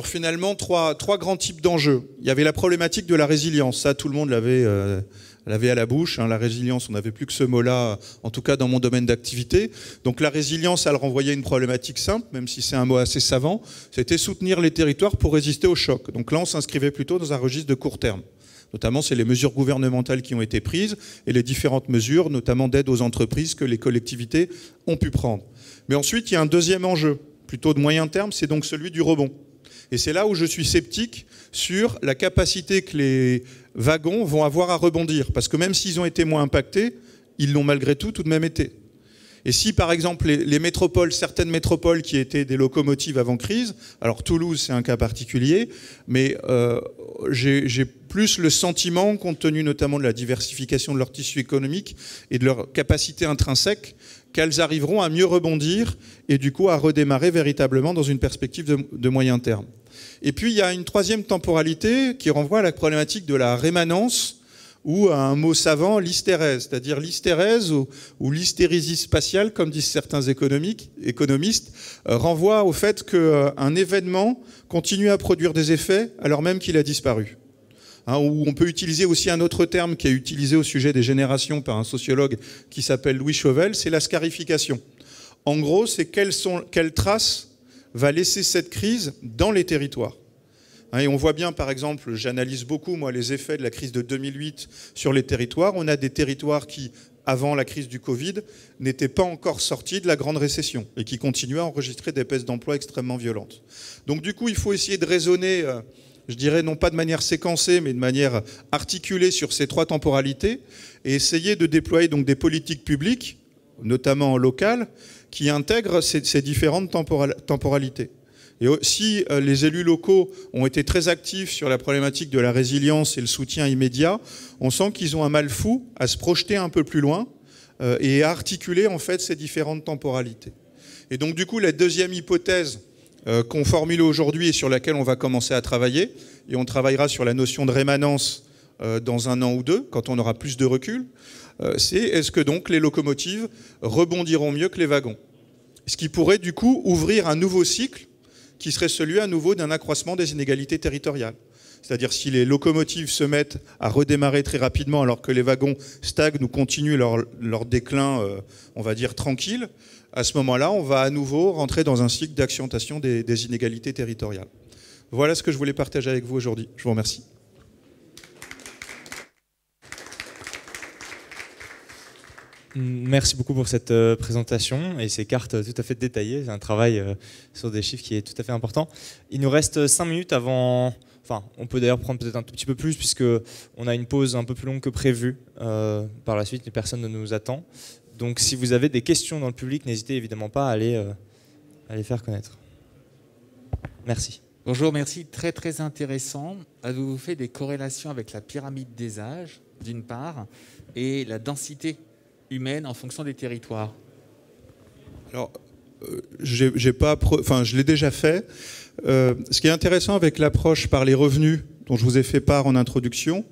finalement trois grands types d'enjeux. Il y avait la problématique de la résilience. Ça, tout le monde l'avait à la bouche. La résilience, on n'avait plus que ce mot-là, en tout cas dans mon domaine d'activité. Donc la résilience, elle renvoyait une problématique simple, même si c'est un mot assez savant, c'était soutenir les territoires pour résister au choc. Donc là, on s'inscrivait plutôt dans un registre de court terme. Notamment, c'est les mesures gouvernementales qui ont été prises et les différentes mesures, notamment d'aide aux entreprises que les collectivités ont pu prendre. Mais ensuite, il y a un deuxième enjeu, plutôt de moyen terme, c'est donc celui du rebond. Et c'est là où je suis sceptique sur la capacité que les wagons vont avoir à rebondir. Parce que même s'ils ont été moins impactés, ils l'ont malgré tout de même été. Et si par exemple les métropoles, certaines métropoles qui étaient des locomotives avant crise, alors Toulouse c'est un cas particulier, mais j'ai plus le sentiment, compte tenu notamment de la diversification de leur tissu économique et de leur capacité intrinsèque, qu'elles arriveront à mieux rebondir et du coup à redémarrer véritablement dans une perspective de moyen terme. Et puis il y a une troisième temporalité qui renvoie à la problématique de la rémanence, ou à un mot savant, l'hystérèse, c'est-à-dire l'hystérèse ou l'hystérésie spatiale, comme disent certains économistes, renvoie au fait qu'un événement continue à produire des effets alors même qu'il a disparu. Ou on peut utiliser aussi un autre terme qui est utilisé au sujet des générations par un sociologue qui s'appelle Louis Chauvel, c'est la scarification. En gros, c'est quelles traces va laisser cette crise dans les territoires. Et on voit bien, par exemple, j'analyse beaucoup, moi, les effets de la crise de 2008 sur les territoires. On a des territoires qui, avant la crise du Covid, n'étaient pas encore sortis de la grande récession et qui continuaient à enregistrer des baisses d'emploi extrêmement violentes. Donc du coup, il faut essayer de raisonner, je dirais, non pas de manière séquencée, mais de manière articulée sur ces trois temporalités et essayer de déployer donc des politiques publiques, notamment locales, qui intègrent ces différentes temporalités. Et si les élus locaux ont été très actifs sur la problématique de la résilience et le soutien immédiat, on sent qu'ils ont un mal fou à se projeter un peu plus loin et à articuler en fait ces différentes temporalités. Et donc du coup, la deuxième hypothèse qu'on formule aujourd'hui et sur laquelle on va commencer à travailler, et on travaillera sur la notion de rémanence dans 1 an ou 2, quand on aura plus de recul, c'est est-ce que donc les locomotives rebondiront mieux que les wagons? Ce qui pourrait du coup ouvrir un nouveau cycle qui serait celui à nouveau d'un accroissement des inégalités territoriales. C'est-à-dire si les locomotives se mettent à redémarrer très rapidement alors que les wagons stagnent ou continuent leur déclin, on va dire, tranquille, à ce moment-là, on va à nouveau rentrer dans un cycle d'accentuation des inégalités territoriales. Voilà ce que je voulais partager avec vous aujourd'hui. Je vous remercie. Merci beaucoup pour cette présentation et ces cartes tout à fait détaillées. C'est un travail sur des chiffres qui est tout à fait important. Il nous reste 5 minutes avant... Enfin, on peut d'ailleurs prendre peut-être un tout petit peu plus puisqu'on a une pause un peu plus longue que prévu. Par la suite, personne ne nous attend. Donc si vous avez des questions dans le public, n'hésitez évidemment pas à les faire connaître. Merci. Bonjour, merci. Très très intéressant. Avez-vous fait des corrélations avec la pyramide des âges, d'une part, et la densité humaine en fonction des territoires? Alors, je l'ai déjà fait. Ce qui est intéressant avec l'approche par les revenus dont je vous ai fait part en introduction,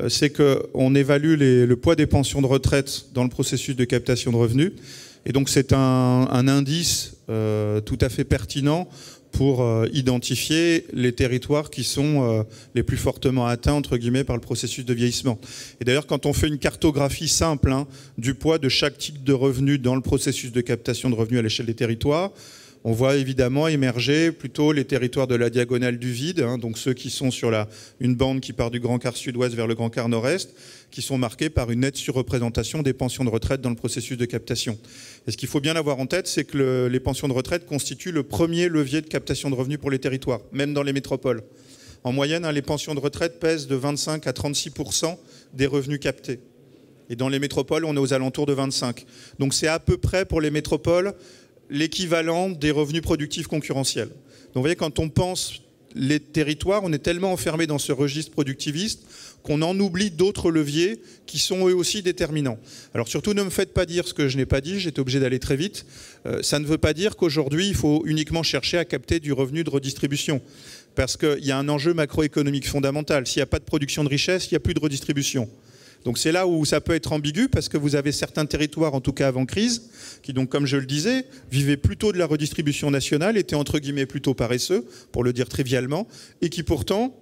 c'est qu'on évalue le poids des pensions de retraite dans le processus de captation de revenus. Et donc c'est un indice tout à fait pertinent pour identifier les territoires qui sont les plus fortement atteints, entre guillemets, par le processus de vieillissement. Et d'ailleurs, quand on fait une cartographie simple du poids de chaque type de revenu dans le processus de captation de revenus à l'échelle des territoires, on voit évidemment émerger plutôt les territoires de la diagonale du vide, donc ceux qui sont sur une bande qui part du grand quart sud-ouest vers le grand quart nord-est, qui sont marqués par une nette surreprésentation des pensions de retraite dans le processus de captation. Et ce qu'il faut bien avoir en tête, c'est que les pensions de retraite constituent le premier levier de captation de revenus pour les territoires, même dans les métropoles. En moyenne, les pensions de retraite pèsent de 25 à 36% des revenus captés. Et dans les métropoles, on est aux alentours de 25. Donc c'est à peu près pour les métropoles l'équivalent des revenus productifs concurrentiels. Donc vous voyez, quand on pense les territoires, on est tellement enfermé dans ce registre productiviste qu'on en oublie d'autres leviers qui sont eux aussi déterminants. Alors surtout, ne me faites pas dire ce que je n'ai pas dit, j'étais obligé d'aller très vite. Ça ne veut pas dire qu'aujourd'hui, il faut uniquement chercher à capter du revenu de redistribution. Parce qu'il y a un enjeu macroéconomique fondamental. S'il n'y a pas de production de richesse, il n'y a plus de redistribution. Donc c'est là où ça peut être ambigu, parce que vous avez certains territoires, en tout cas avant crise, qui donc, comme je le disais, vivaient plutôt de la redistribution nationale, étaient entre guillemets plutôt paresseux, pour le dire trivialement, et qui pourtant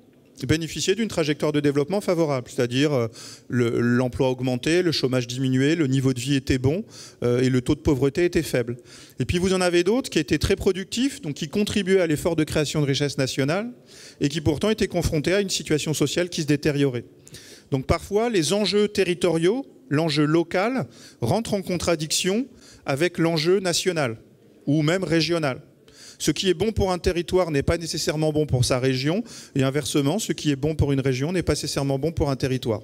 bénéficiaient d'une trajectoire de développement favorable, c'est-à-dire l'emploi augmenté, le chômage diminué, le niveau de vie était bon et le taux de pauvreté était faible. Et puis vous en avez d'autres qui étaient très productifs, donc qui contribuaient à l'effort de création de richesse nationale, et qui pourtant étaient confrontés à une situation sociale qui se détériorait. Donc parfois, les enjeux territoriaux, l'enjeu local, rentrent en contradiction avec l'enjeu national ou même régional. Ce qui est bon pour un territoire n'est pas nécessairement bon pour sa région, et inversement, ce qui est bon pour une région n'est pas nécessairement bon pour un territoire.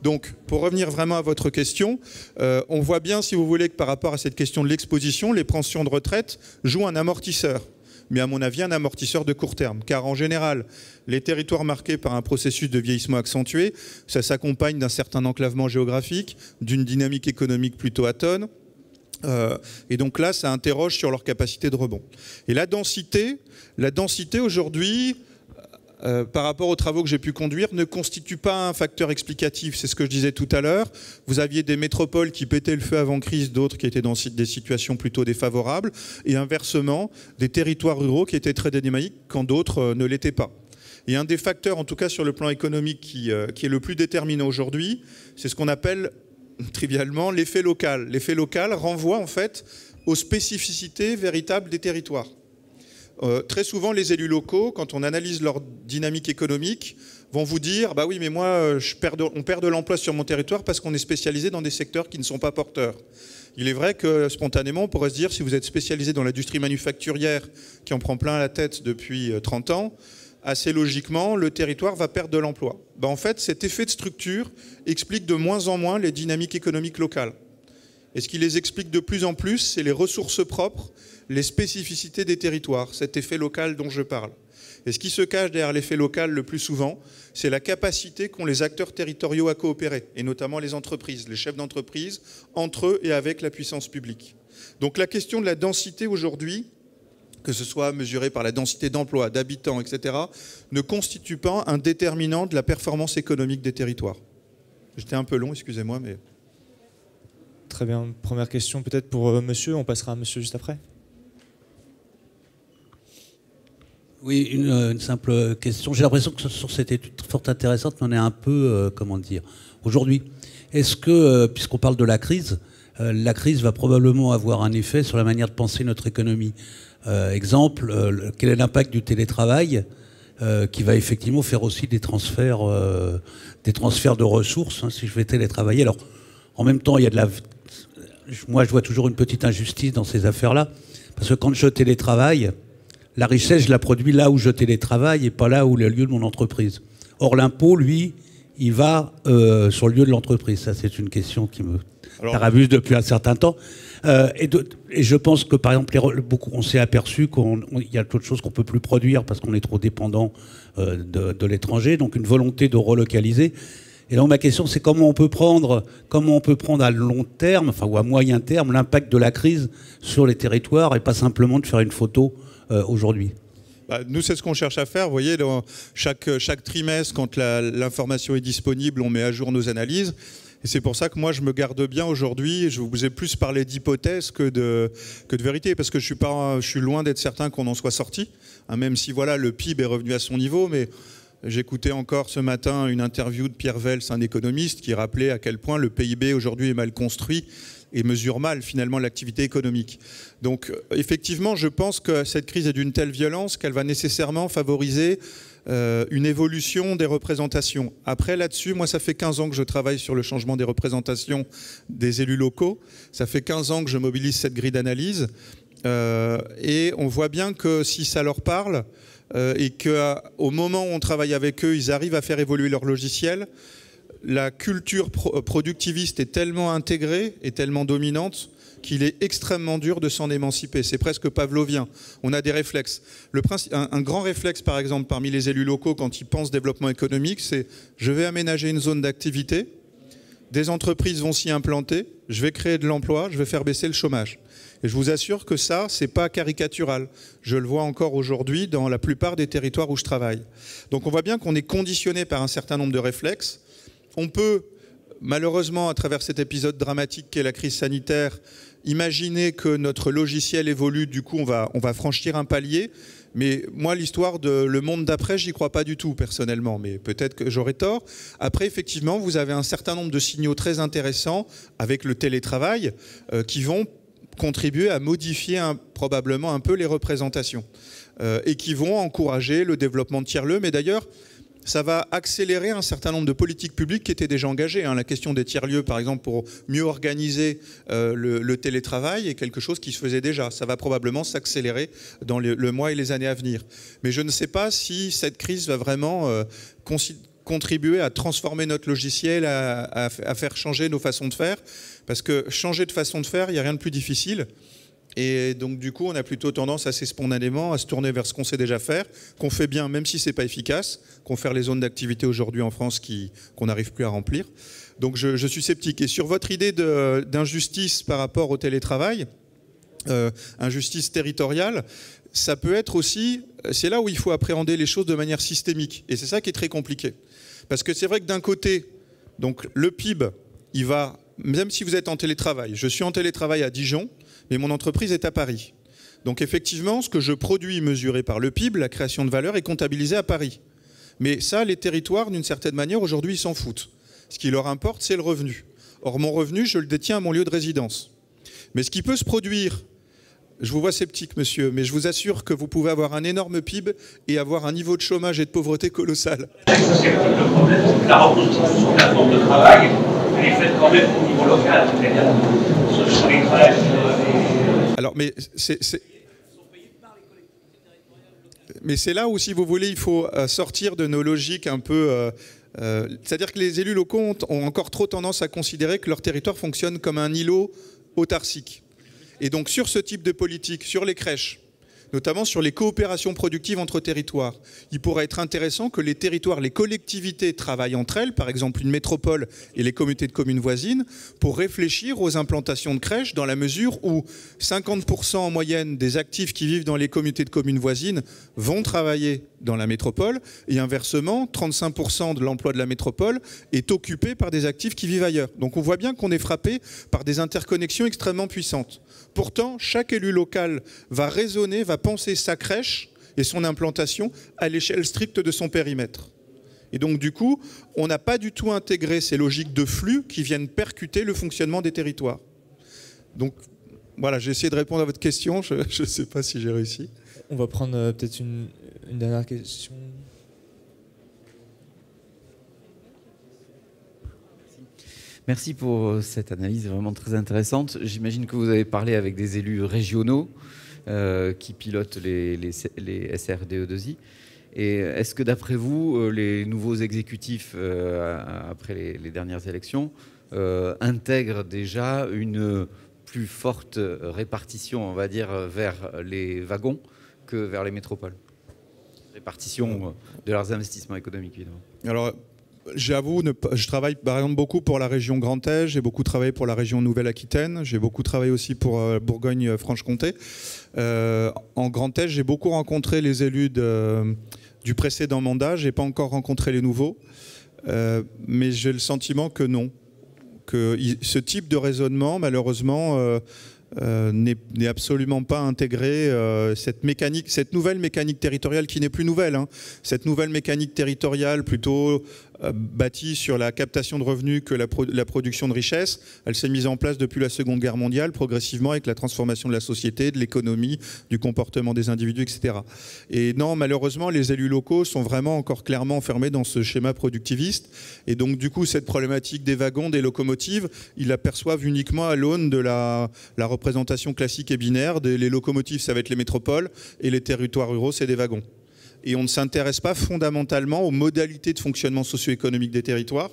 Donc, pour revenir vraiment à votre question, on voit bien, si vous voulez, que par rapport à cette question de l'exposition, les pensions de retraite jouent un amortisseur. Mais à mon avis, un amortisseur de court terme. Car en général, les territoires marqués par un processus de vieillissement accentué, ça s'accompagne d'un certain enclavement géographique, d'une dynamique économique plutôt atone. Et donc là, ça interroge sur leur capacité de rebond. Et la densité aujourd'hui, par rapport aux travaux que j'ai pu conduire, ne constitue pas un facteur explicatif. C'est ce que je disais tout à l'heure. Vous aviez des métropoles qui pétaient le feu avant crise, d'autres qui étaient dans des situations plutôt défavorables, et inversement, des territoires ruraux qui étaient très dynamiques quand d'autres ne l'étaient pas. Et un des facteurs, en tout cas sur le plan économique, qui est le plus déterminant aujourd'hui, c'est ce qu'on appelle trivialement l'effet local. L'effet local renvoie en fait aux spécificités véritables des territoires. Très souvent, les élus locaux, quand on analyse leur dynamique économique, vont vous dire « bah oui, mais moi, on perd de l'emploi sur mon territoire parce qu'on est spécialisé dans des secteurs qui ne sont pas porteurs ». Il est vrai que spontanément, on pourrait se dire, si vous êtes spécialisé dans l'industrie manufacturière qui en prend plein la tête depuis 30 ans, assez logiquement, le territoire va perdre de l'emploi. Ben, en fait, cet effet de structure explique de moins en moins les dynamiques économiques locales. Et ce qui les explique de plus en plus, c'est les ressources propres, les spécificités des territoires, cet effet local dont je parle. Et ce qui se cache derrière l'effet local le plus souvent, c'est la capacité qu'ont les acteurs territoriaux à coopérer, et notamment les entreprises, les chefs d'entreprise, entre eux et avec la puissance publique. Donc la question de la densité aujourd'hui, que ce soit mesurée par la densité d'emplois, d'habitants, etc., ne constitue pas un déterminant de la performance économique des territoires. J'étais un peu long, excusez-moi, mais... Très bien. Première question peut-être pour monsieur. On passera à monsieur juste après. Oui, une simple question. J'ai l'impression que sur cette étude fort intéressante, on est un peu, comment dire, aujourd'hui. Est-ce que, puisqu'on parle de la crise va probablement avoir un effet sur la manière de penser notre économie. Exemple, quel est l'impact du télétravail qui va effectivement faire aussi des transferts de ressources, hein, si je vais télétravailler. Alors, en même temps, il y a moi, je vois toujours une petite injustice dans ces affaires-là, parce que quand je télétravaille, la richesse, je la produis là où je télétravaille et pas là où est le lieu de mon entreprise. Or, l'impôt, lui, il va sur le lieu de l'entreprise. Ça, c'est une question qui me tarabuse depuis un certain temps. Et je pense que, par exemple, on s'est aperçu qu'il y a d'autres choses qu'on ne peut plus produire parce qu'on est trop dépendant de l'étranger, donc une volonté de relocaliser. Et donc ma question, c'est comment on peut prendre à long terme, enfin, ou à moyen terme, l'impact de la crise sur les territoires et pas simplement de faire une photo aujourd'hui. Nous, c'est ce qu'on cherche à faire. Vous voyez, chaque trimestre, quand l'information est disponible, on met à jour nos analyses. Et c'est pour ça que moi, je me garde bien aujourd'hui. Je vous ai plus parlé d'hypothèses que de vérité, parce que je suis loin d'être certain qu'on en soit sorti, hein, même si voilà, le PIB est revenu à son niveau. Mais j'écoutais encore ce matin une interview de Pierre Vels, un économiste, qui rappelait à quel point le PIB aujourd'hui est mal construit et mesure mal finalement l'activité économique. Donc effectivement, je pense que cette crise est d'une telle violence qu'elle va nécessairement favoriser une évolution des représentations. Après, là-dessus, moi, ça fait 15 ans que je travaille sur le changement des représentations des élus locaux. Ça fait 15 ans que je mobilise cette grille d'analyse. Et on voit bien que si ça leur parle, et qu'au moment où on travaille avec eux, ils arrivent à faire évoluer leur logiciel, la culture productiviste est tellement intégrée et tellement dominante qu'il est extrêmement dur de s'en émanciper. C'est presque pavlovien. On a des réflexes. Un grand réflexe, par exemple, parmi les élus locaux, quand ils pensent développement économique, c'est « je vais aménager une zone d'activité, des entreprises vont s'y implanter, je vais créer de l'emploi, je vais faire baisser le chômage ». Et je vous assure que ça, c'est pas caricatural. Je le vois encore aujourd'hui dans la plupart des territoires où je travaille. Donc on voit bien qu'on est conditionné par un certain nombre de réflexes. On peut, malheureusement, à travers cet épisode dramatique qu'est la crise sanitaire, imaginer que notre logiciel évolue, du coup on va franchir un palier. Mais moi, l'histoire de le monde d'après, j'y crois pas du tout personnellement, mais peut-être que j'aurai tort. Après, effectivement, vous avez un certain nombre de signaux très intéressants avec le télétravail qui vont contribuer à modifier probablement un peu les représentations et qui vont encourager le développement de tiers-lieux. Mais d'ailleurs, ça va accélérer un certain nombre de politiques publiques qui étaient déjà engagées. La question des tiers-lieux, par exemple, pour mieux organiser le télétravail est quelque chose qui se faisait déjà. Ça va probablement s'accélérer dans le mois et les années à venir. Mais je ne sais pas si cette crise va vraiment contribuer à transformer notre logiciel, à faire changer nos façons de faire. Parce que changer de façon de faire, il n'y a rien de plus difficile. Et donc du coup, on a plutôt tendance assez spontanément à se tourner vers ce qu'on sait déjà faire, qu'on fait bien même si ce n'est pas efficace, qu'on fait les zones d'activité aujourd'hui en France qu'on n'arrive plus à remplir. Donc je suis sceptique. Et sur votre idée d'injustice par rapport au télétravail, injustice territoriale, ça peut être aussi, c'est là où il faut appréhender les choses de manière systémique. Et c'est ça qui est très compliqué. Parce que c'est vrai que d'un côté, donc le PIB, il va, même si vous êtes en télétravail, je suis en télétravail à Dijon, mais mon entreprise est à Paris. Donc effectivement, ce que je produis mesuré par le PIB, la création de valeur, est comptabilisé à Paris. Mais ça, les territoires, d'une certaine manière, aujourd'hui, ils s'en foutent. Ce qui leur importe, c'est le revenu. Or, mon revenu, je le détiens à mon lieu de résidence. Mais ce qui peut se produire, je vous vois sceptique, monsieur, mais je vous assure que vous pouvez avoir un énorme PIB et avoir un niveau de chômage et de pauvreté colossal. Le problème, c'est que la reconstruction de la forme de travail, elle est faite quand même au niveau local. C'est-à-dire, ce sont les crèches. Alors, mais c'est là où, si vous voulez, il faut sortir de nos logiques un peu... c'est-à-dire que les élus locaux ont encore trop tendance à considérer que leur territoire fonctionne comme un îlot autarcique. Et donc sur ce type de politique, sur les crèches, notamment sur les coopérations productives entre territoires, il pourrait être intéressant que les territoires, les collectivités travaillent entre elles, par exemple une métropole et les communautés de communes voisines, pour réfléchir aux implantations de crèches dans la mesure où 50% en moyenne des actifs qui vivent dans les communautés de communes voisines vont travailler dans la métropole et inversement, 35% de l'emploi de la métropole est occupé par des actifs qui vivent ailleurs. Donc on voit bien qu'on est frappé par des interconnexions extrêmement puissantes. Pourtant, chaque élu local va raisonner, va penser sa crèche et son implantation à l'échelle stricte de son périmètre. Et donc du coup, on n'a pas du tout intégré ces logiques de flux qui viennent percuter le fonctionnement des territoires. Donc voilà, j'ai essayé de répondre à votre question, je ne sais pas si j'ai réussi. On va prendre peut-être une dernière question. Merci pour cette analyse vraiment très intéressante. J'imagine que vous avez parlé avec des élus régionaux qui pilotent les SRDE2I. Et est-ce que d'après vous, les nouveaux exécutifs, après les dernières élections, intègrent déjà une plus forte répartition, on va dire, vers les wagons que vers les métropoles? Répartition de leurs investissements économiques, évidemment. Alors, j'avoue, je travaille par exemple beaucoup pour la région Grand Est, j'ai beaucoup travaillé pour la région Nouvelle-Aquitaine, j'ai beaucoup travaillé aussi pour Bourgogne-Franche-Comté. En Grand Est, j'ai beaucoup rencontré les élus du précédent mandat, je n'ai pas encore rencontré les nouveaux, mais j'ai le sentiment que non, que ce type de raisonnement, malheureusement, n'est absolument pas intégré. Cette nouvelle mécanique territoriale qui n'est plus nouvelle, hein, cette nouvelle mécanique territoriale plutôt bâtie sur la captation de revenus que la production de richesses, elle s'est mise en place depuis la Seconde Guerre mondiale, progressivement avec la transformation de la société, de l'économie, du comportement des individus, etc. Et non, malheureusement, les élus locaux sont vraiment encore clairement enfermés dans ce schéma productiviste. Et donc, du coup, cette problématique des wagons, des locomotives, ils l'aperçoivent uniquement à l'aune de la représentation classique et binaire. Les locomotives, ça va être les métropoles, et les territoires ruraux, c'est des wagons. Et on ne s'intéresse pas fondamentalement aux modalités de fonctionnement socio-économique des territoires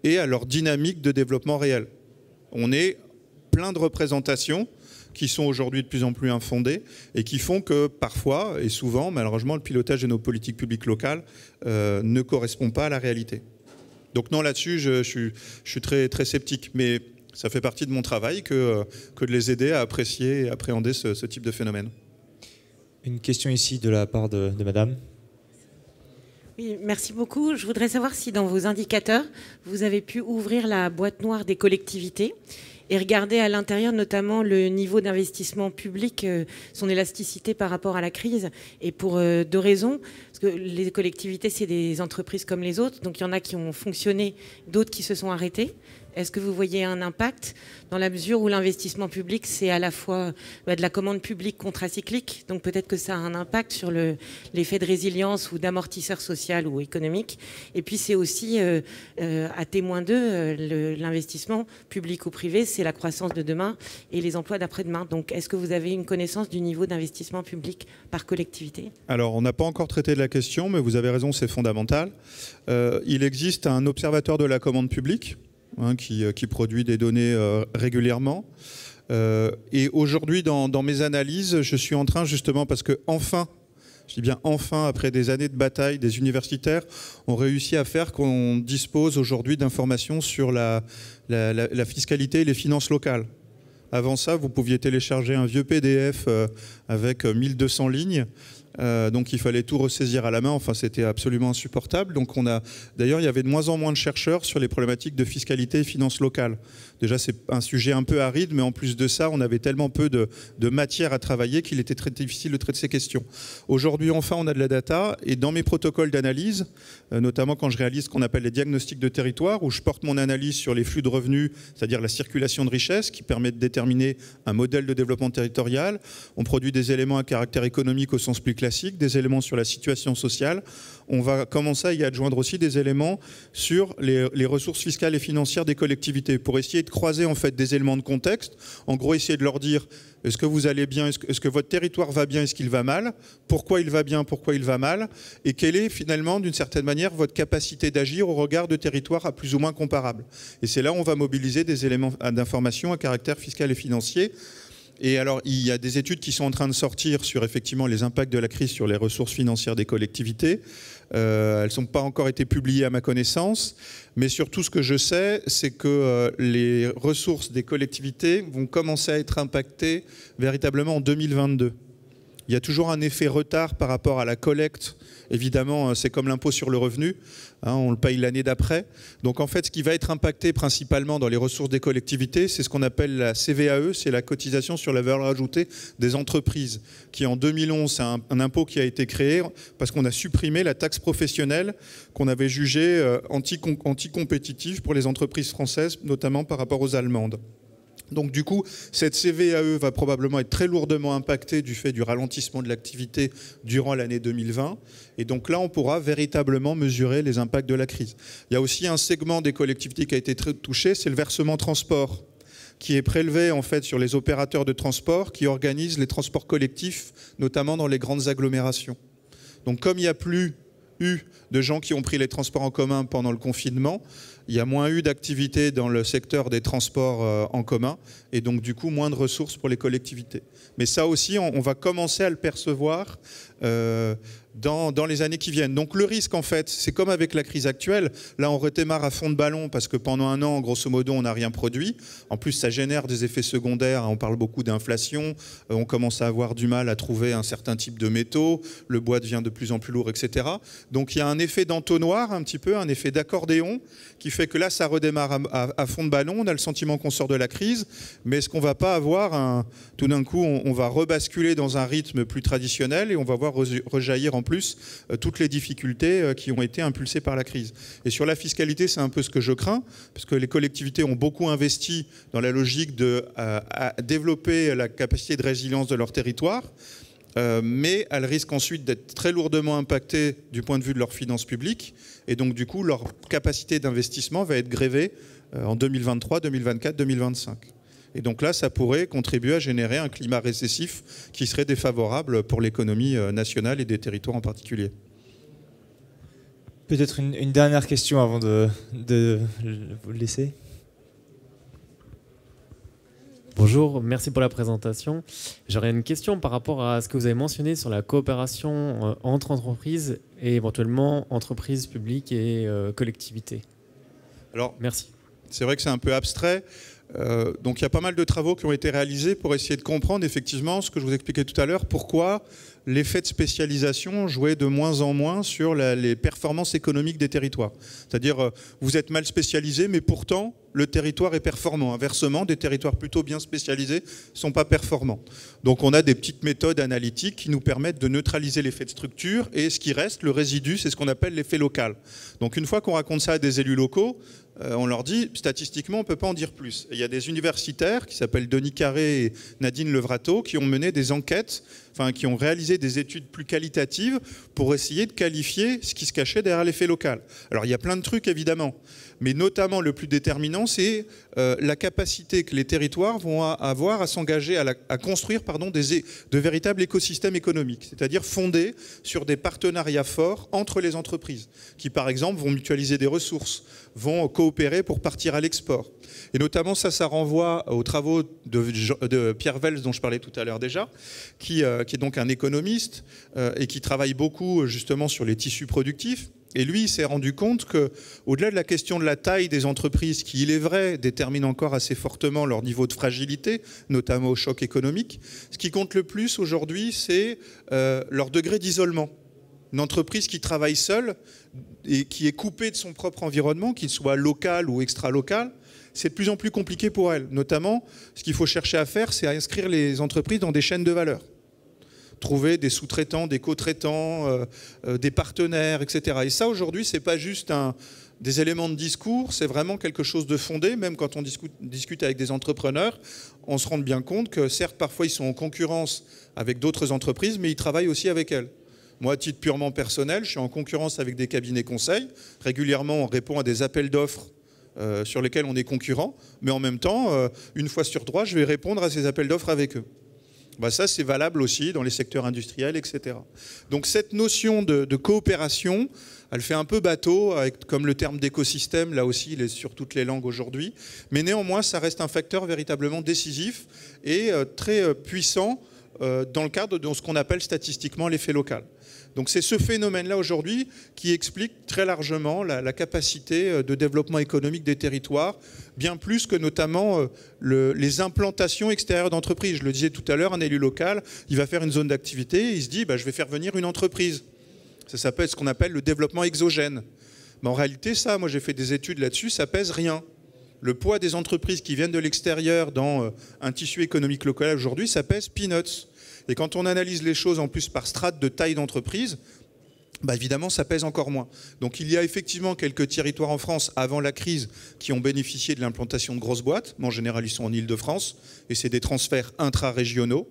et à leur dynamique de développement réel. On est plein de représentations qui sont aujourd'hui de plus en plus infondées et qui font que parfois, et souvent, malheureusement, le pilotage de nos politiques publiques locales ne correspond pas à la réalité. Donc non, là-dessus, je suis très, très sceptique, mais ça fait partie de mon travail que de les aider à apprécier et appréhender ce type de phénomène. Une question ici de la part de madame. Oui, merci beaucoup. Je voudrais savoir si dans vos indicateurs, vous avez pu ouvrir la boîte noire des collectivités et regarder à l'intérieur notamment le niveau d'investissement public, son élasticité par rapport à la crise, et pour deux raisons. Parce que les collectivités, c'est des entreprises comme les autres, donc il y en a qui ont fonctionné, d'autres qui se sont arrêtées. Est-ce que vous voyez un impact dans la mesure où l'investissement public, c'est à la fois de la commande publique contracyclique, donc peut-être que ça a un impact sur l'effet de résilience ou d'amortisseur social ou économique. Et puis c'est aussi, à témoin d'eux, l'investissement public ou privé, c'est la croissance de demain et les emplois d'après-demain. Donc est-ce que vous avez une connaissance du niveau d'investissement public par collectivité? Alors on n'a pas encore traité de la question, mais vous avez raison, c'est fondamental. Il existe un observatoire de la commande publique, qui produit des données régulièrement. Et aujourd'hui, dans mes analyses, je suis en train, justement, parce que enfin, je dis bien enfin, après des années de bataille, des universitaires ont réussi à faire qu'on dispose aujourd'hui d'informations sur la fiscalité et les finances locales. Avant ça, vous pouviez télécharger un vieux PDF avec 1200 lignes. Donc il fallait tout ressaisir à la main, enfin c'était absolument insupportable. Donc d'ailleurs il y avait de moins en moins de chercheurs sur les problématiques de fiscalité et finances locales. Déjà c'est un sujet un peu aride, mais en plus de ça on avait tellement peu de matière à travailler qu'il était très difficile de traiter ces questions. Aujourd'hui enfin on a de la data, et dans mes protocoles d'analyse, notamment quand je réalise ce qu'on appelle les diagnostics de territoire, où je porte mon analyse sur les flux de revenus, c'est-à-dire la circulation de richesses qui permet de déterminer un modèle de développement territorial, on produit des éléments à caractère économique au sens plus classique, des éléments sur la situation sociale. On va commencer à y adjoindre aussi des éléments sur les ressources fiscales et financières des collectivités pour essayer de croiser en fait des éléments de contexte. En gros, essayer de leur dire est-ce que vous allez bien, est-ce que votre territoire va bien, est-ce qu'il va mal, pourquoi il va bien, pourquoi il va mal, et quelle est finalement d'une certaine manière votre capacité d'agir au regard de territoires à plus ou moins comparables. Et c'est là où on va mobiliser des éléments d'information à caractère fiscal et financier. Et alors, il y a des études qui sont en train de sortir sur effectivement les impacts de la crise sur les ressources financières des collectivités. Elles n'ont pas encore été publiées à ma connaissance, mais surtout ce que je sais, c'est que les ressources des collectivités vont commencer à être impactées véritablement en 2022. Il y a toujours un effet retard par rapport à la collecte. Évidemment, c'est comme l'impôt sur le revenu, hein, on le paye l'année d'après. Donc en fait, ce qui va être impacté principalement dans les ressources des collectivités, c'est ce qu'on appelle la CVAE, c'est la cotisation sur la valeur ajoutée des entreprises, qui en 2011, c'est un impôt qui a été créé parce qu'on a supprimé la taxe professionnelle qu'on avait jugée anticompétitive pour les entreprises françaises, notamment par rapport aux allemandes. Donc du coup, cette CVAE va probablement être très lourdement impactée du fait du ralentissement de l'activité durant l'année 2020. Et donc là, on pourra véritablement mesurer les impacts de la crise. Il y a aussi un segment des collectivités qui a été très touché, c'est le versement transport, qui est prélevé en fait sur les opérateurs de transport qui organisent les transports collectifs, notamment dans les grandes agglomérations. Donc comme il n'y a plus de gens qui ont pris les transports en commun pendant le confinement, il y a moins eu d'activité dans le secteur des transports en commun et donc du coup moins de ressources pour les collectivités. Mais ça aussi, on va commencer à le percevoir dans les années qui viennent. Donc le risque, en fait, c'est comme avec la crise actuelle. Là, on redémarre à fond de ballon parce que pendant un an, grosso modo, on n'a rien produit. En plus, ça génère des effets secondaires. On parle beaucoup d'inflation. On commence à avoir du mal à trouver un certain type de métaux. Le bois devient de plus en plus lourd, etc. Donc il y a un effet d'entonnoir, un petit peu, un effet d'accordéon qui fait que là, ça redémarre à fond de ballon. On a le sentiment qu'on sort de la crise. Mais est-ce qu'on ne va pas avoir, tout d'un coup, on va rebasculer dans un rythme plus traditionnel et on va voir rejaillir en plus toutes les difficultés qui ont été impulsées par la crise. Et sur la fiscalité, c'est un peu ce que je crains, parce que les collectivités ont beaucoup investi dans la logique de développer la capacité de résilience de leur territoire, mais elles risquent ensuite d'être très lourdement impactées du point de vue de leurs finances publiques, et donc du coup, leur capacité d'investissement va être grévée en 2023, 2024, 2025. Et donc là, ça pourrait contribuer à générer un climat récessif qui serait défavorable pour l'économie nationale et des territoires en particulier. Peut-être une dernière question avant de vous le laisser. Bonjour, merci pour la présentation. J'aurais une question par rapport à ce que vous avez mentionné sur la coopération entre entreprises et éventuellement entreprises publiques et collectivités. Alors, merci. C'est vrai que c'est un peu abstrait. Donc il y a pas mal de travaux qui ont été réalisés pour essayer de comprendre effectivement ce que je vous expliquais tout à l'heure, pourquoi l'effet de spécialisation jouait de moins en moins sur les performances économiques des territoires. C'est-à-dire, vous êtes mal spécialisé, mais pourtant, le territoire est performant. Inversement, des territoires plutôt bien spécialisés ne sont pas performants. Donc on a des petites méthodes analytiques qui nous permettent de neutraliser l'effet de structure, et ce qui reste, le résidu, c'est ce qu'on appelle l'effet local. Donc une fois qu'on raconte ça à des élus locaux, on leur dit, statistiquement, on ne peut pas en dire plus. Et il y a des universitaires qui s'appellent Denis Carré et Nadine Levrato qui ont mené des enquêtes, qui ont réalisé des études plus qualitatives pour essayer de qualifier ce qui se cachait derrière l'effet local. Alors il y a plein de trucs évidemment, mais notamment le plus déterminant, c'est la capacité que les territoires vont avoir à s'engager à construire de véritables écosystèmes économiques, c'est-à-dire fondés sur des partenariats forts entre les entreprises, qui par exemple vont mutualiser des ressources, vont coopérer pour partir à l'export. Et notamment ça renvoie aux travaux de Pierre Vels, dont je parlais tout à l'heure déjà, qui est donc un économiste et qui travaille beaucoup justement sur les tissus productifs. Et lui, il s'est rendu compte qu'au-delà de la question de la taille des entreprises, qui, il est vrai, détermine encore assez fortement leur niveau de fragilité, notamment au choc économique, ce qui compte le plus aujourd'hui, c'est leur degré d'isolement. Une entreprise qui travaille seule et qui est coupée de son propre environnement, qu'il soit local ou extra-local, c'est de plus en plus compliqué pour elle. Notamment, ce qu'il faut chercher à faire, c'est à inscrire les entreprises dans des chaînes de valeur. Trouver des sous-traitants, des co-traitants, des partenaires, etc. Et ça, aujourd'hui, ce n'est pas juste des éléments de discours, c'est vraiment quelque chose de fondé. Même quand on discute avec des entrepreneurs, on se rend bien compte que certes, parfois, ils sont en concurrence avec d'autres entreprises, mais ils travaillent aussi avec elles. Moi, à titre purement personnel, je suis en concurrence avec des cabinets conseils. Régulièrement, on répond à des appels d'offres sur lesquels on est concurrent, mais en même temps, une fois sur 3, je vais répondre à ces appels d'offres avec eux. Ça, c'est valable aussi dans les secteurs industriels, etc. Donc cette notion de coopération, elle fait un peu bateau, comme le terme d'écosystème, là aussi, il est sur toutes les langues aujourd'hui. Mais néanmoins, ça reste un facteur véritablement décisif et très puissant dans le cadre de ce qu'on appelle statistiquement l'effet local. Donc c'est ce phénomène-là aujourd'hui qui explique très largement la capacité de développement économique des territoires, bien plus que notamment les implantations extérieures d'entreprises. Je le disais tout à l'heure, un élu local, il va faire une zone d'activité, il se dit je vais faire venir une entreprise. Ça s'appelle ce qu'on appelle le développement exogène. Mais en réalité, ça, moi j'ai fait des études là-dessus, ça pèse rien. Le poids des entreprises qui viennent de l'extérieur dans un tissu économique local aujourd'hui, ça pèse peanuts. Et quand on analyse les choses en plus par strate de taille d'entreprise, évidemment, ça pèse encore moins. Donc il y a effectivement quelques territoires en France, avant la crise, qui ont bénéficié de l'implantation de grosses boîtes. Mais en général, ils sont en Île-de-France. Et c'est des transferts intra-régionaux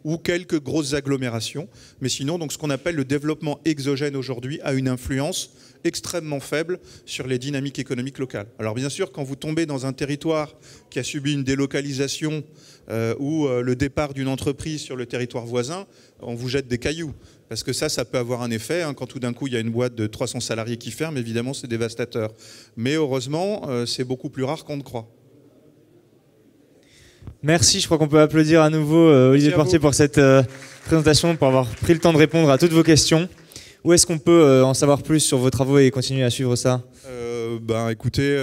ou quelques grosses agglomérations. Mais sinon, donc, ce qu'on appelle le développement exogène aujourd'hui a une influence extrêmement faible sur les dynamiques économiques locales. Alors bien sûr, quand vous tombez dans un territoire qui a subi une délocalisation ou le départ d'une entreprise sur le territoire voisin, on vous jette des cailloux. Parce que ça peut avoir un effet. Quand tout d'un coup, il y a une boîte de 300 salariés qui ferme, évidemment, c'est dévastateur. Mais heureusement, c'est beaucoup plus rare qu'on ne croit. Merci, je crois qu'on peut applaudir à nouveau Olivier Portier pour cette présentation, pour avoir pris le temps de répondre à toutes vos questions. Où est-ce qu'on peut en savoir plus sur vos travaux et continuer à suivre ça? Écoutez,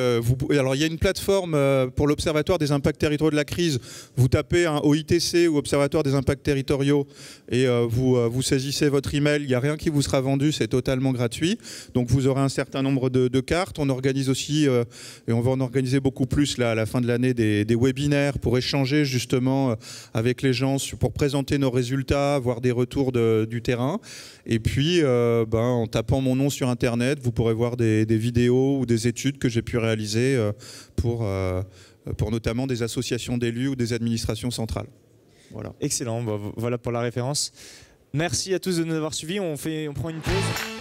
alors il y a une plateforme pour l'Observatoire des impacts territoriaux de la crise. Vous tapez un OITC ou Observatoire des impacts territoriaux et vous saisissez votre email. Il n'y a rien qui vous sera vendu, c'est totalement gratuit. Donc vous aurez un certain nombre de cartes. On organise aussi, et on va en organiser beaucoup plus là, à la fin de l'année, des webinaires pour échanger justement avec les gens, pour présenter nos résultats, avoir des retours du terrain. Et puis, en tapant mon nom sur Internet, vous pourrez voir des vidéos ou des études que j'ai pu réaliser pour notamment des associations d'élus ou des administrations centrales. Voilà. Excellent, voilà pour la référence. Merci à tous de nous avoir suivis, on prend une pause.